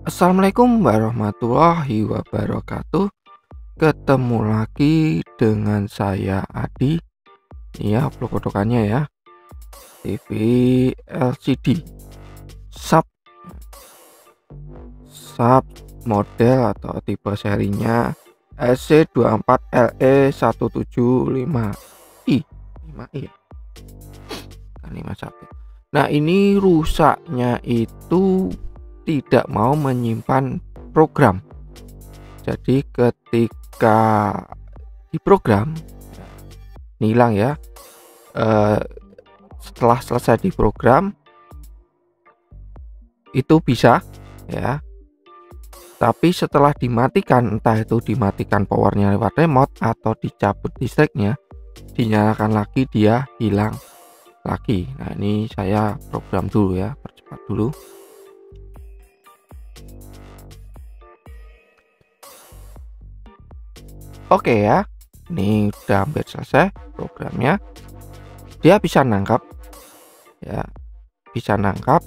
Assalamualaikum warahmatullahi wabarakatuh. Ketemu lagi dengan saya Adi. Ini ya plokotokannya ya. TV LCD sub model atau tipe serinya SC24LE175i 5i ya? Kan 51. Nah, ini rusaknya itu tidak mau menyimpan program. Jadi ketika diprogram hilang ya. Setelah selesai diprogram itu bisa ya, tapi setelah dimatikan, entah itu dimatikan powernya lewat remote atau dicabut listriknya, dinyalakan lagi, dia hilang lagi. Nah, ini saya program dulu ya, percepat dulu. Oke ya, ini udah hampir selesai programnya. Dia bisa nangkap ya, bisa nangkap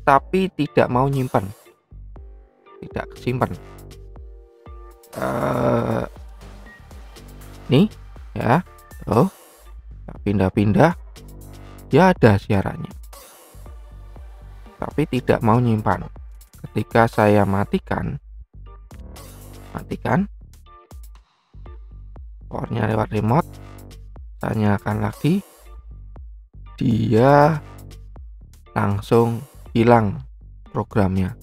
tapi tidak mau nyimpan, tidak simpan. Nih ya, tuh pindah-pindah, dia ada siarannya tapi tidak mau nyimpan. Ketika saya matikan powernya lewat remote, saya nyalakan lagi, dia langsung hilang programnya.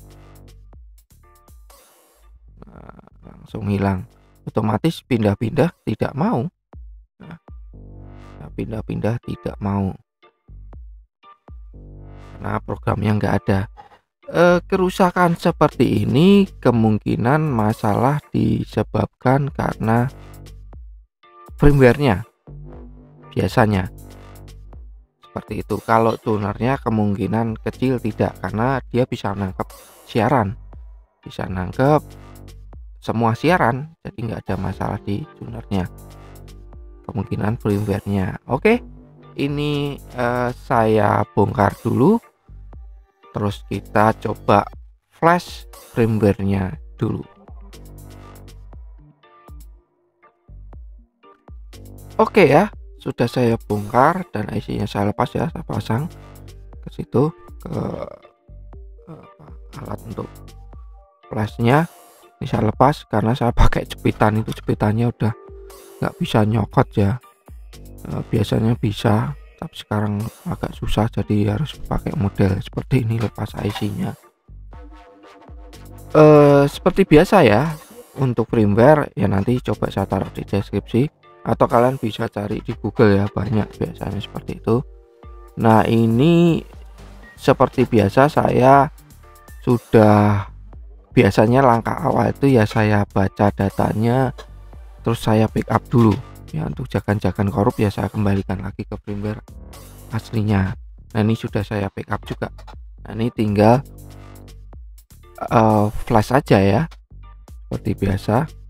Langsung hilang, otomatis pindah-pindah tidak mau. Pindah-pindah tidak mau karena programnya nggak ada. Kerusakan seperti ini kemungkinan masalah disebabkan karena firmware-nya, biasanya seperti itu. Kalau tunernya kemungkinan kecil tidak, karena dia bisa nangkep siaran, bisa nangkep semua siaran, jadi nggak ada masalah di tunernya. Kemungkinan firmware-nya. Oke, ini saya bongkar dulu, terus kita coba flash firmware-nya dulu. Oke ya, sudah saya bongkar dan IC-nya saya lepas ya, saya pasang ke situ, ke alat untuk flashnya. Ini saya lepas karena saya pakai jepitan, itu jepitannya udah nggak bisa nyokot ya. Biasanya bisa, tapi sekarang agak susah, jadi harus pakai model seperti ini, lepas IC-nya. Seperti biasa ya, untuk firmware ya nanti coba saya taruh di deskripsi, atau kalian bisa cari di Google ya, banyak biasanya seperti itu. Nah, ini seperti biasa, saya sudah biasanya langkah awal itu ya saya baca datanya, terus saya backup dulu ya, untuk jangan korup ya saya kembalikan lagi ke firmware aslinya. Nah, ini sudah saya backup juga. Nah, ini tinggal flash aja ya, seperti biasa.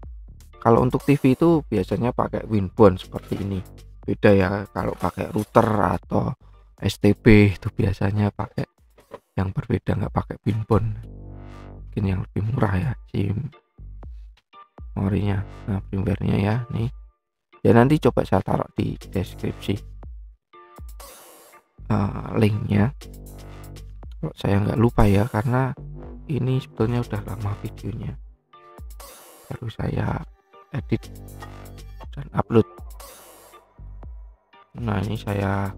Kalau untuk TV itu biasanya pakai Winbond seperti ini, beda ya kalau pakai router atau STB, itu biasanya pakai yang berbeda, nggak pakai Winbond, mungkin yang lebih murah ya SIM memorinya. Nah, firmware-nya ya nih ya, nanti coba saya taruh di deskripsi linknya kalau saya nggak lupa ya, karena ini sebetulnya udah lama videonya, baru saya edit dan upload. Nah, ini saya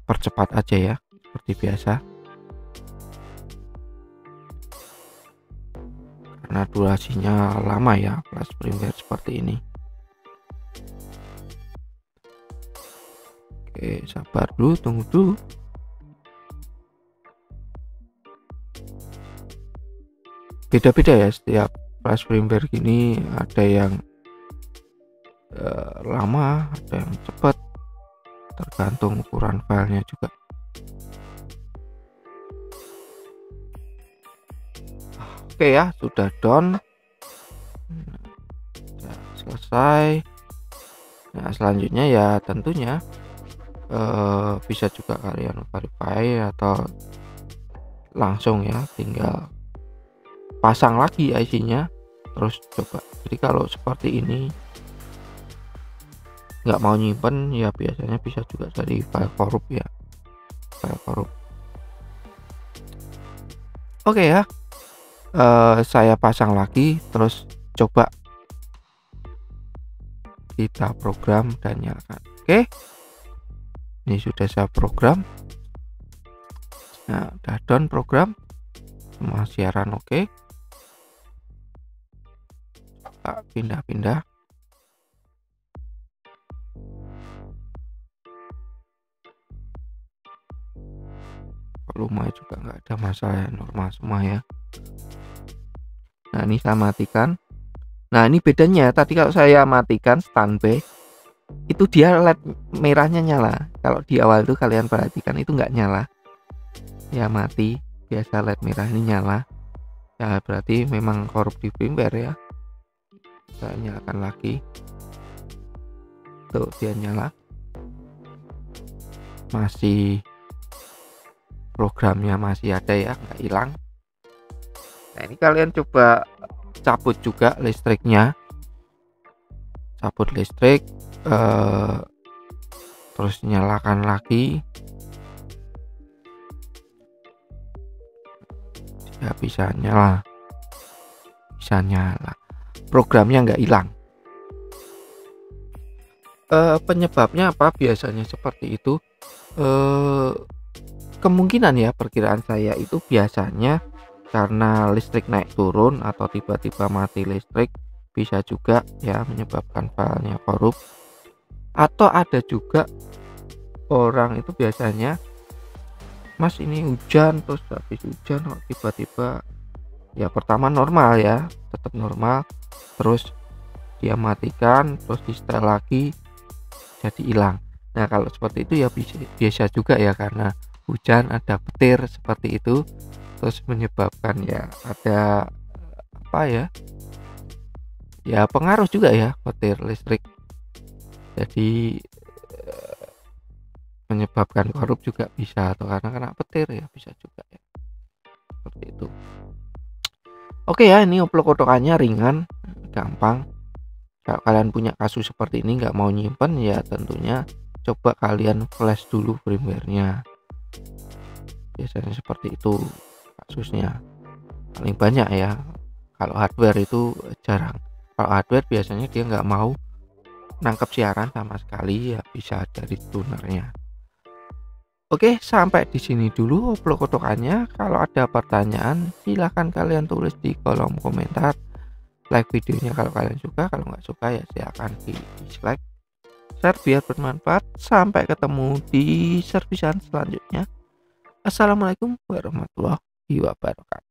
percepat aja ya, seperti biasa, karena durasinya lama ya flash firmware seperti ini. Oke, sabar dulu, tunggu dulu. Beda-beda ya setiap flash firmware gini, ada yang lama, ada yang cepat, tergantung ukuran filenya juga. Oke ya, sudah done, sudah selesai. Nah, selanjutnya ya tentunya bisa juga kalian verify atau langsung ya, tinggal pasang lagi IC-nya, terus coba. Jadi kalau seperti ini nggak mau nyimpen ya biasanya bisa juga dari file korup ya, file korup. Oke ya, saya pasang lagi, terus coba kita program dan nyalakan. Oke, ini sudah saya program. Nah, udah done program, semua siaran oke. Coba pindah-pindah. Volume juga nggak ada masalah ya, normal semua ya. Nah, ini saya matikan. Nah, ini bedanya tadi kalau saya matikan standby itu dia LED merahnya nyala. Kalau di awal itu kalian perhatikan itu nggak nyala ya, mati. Biasa LED merah ini nyala ya, berarti memang korup di firmware ya. Saya nyalakan lagi, tuh dia nyala, masih programnya masih ada ya, nggak hilang. Nah, ini kalian coba cabut juga listriknya, cabut listrik, terus nyalakan lagi ya, bisa nyala, programnya nggak hilang. Penyebabnya apa biasanya seperti itu? Kemungkinan ya, perkiraan saya itu biasanya karena listrik naik turun atau tiba-tiba mati listrik, bisa juga ya menyebabkan filenya korup. Atau ada juga orang itu biasanya, Mas ini hujan, terus habis hujan kok tiba-tiba ya, pertama normal ya, tetap normal, terus dia matikan, terus di setel lagi jadi hilang. Nah, kalau seperti itu ya biasa juga ya, karena hujan ada petir seperti itu, terus menyebabkan ya ada apa ya pengaruh juga ya, petir listrik, jadi menyebabkan korup juga bisa, atau karena kena petir ya bisa juga ya, seperti itu. Oke ya, ini oplok-otokannya ringan, gampang. Kalau kalian punya kasus seperti ini nggak mau nyimpen ya, tentunya coba kalian flash dulu firmware-nya. Biasanya seperti itu kasusnya, paling banyak ya. Kalau hardware itu jarang. Kalau hardware biasanya dia nggak mau nangkep siaran sama sekali ya, bisa dari tunernya. Oke, sampai di sini dulu oplok-otokannya. Kalau ada pertanyaan silahkan kalian tulis di kolom komentar. Like videonya kalau kalian suka, kalau nggak suka ya silahkan di dislike. Share biar bermanfaat. Sampai ketemu di servisan selanjutnya. Assalamualaikum warahmatullahi wabarakatuh.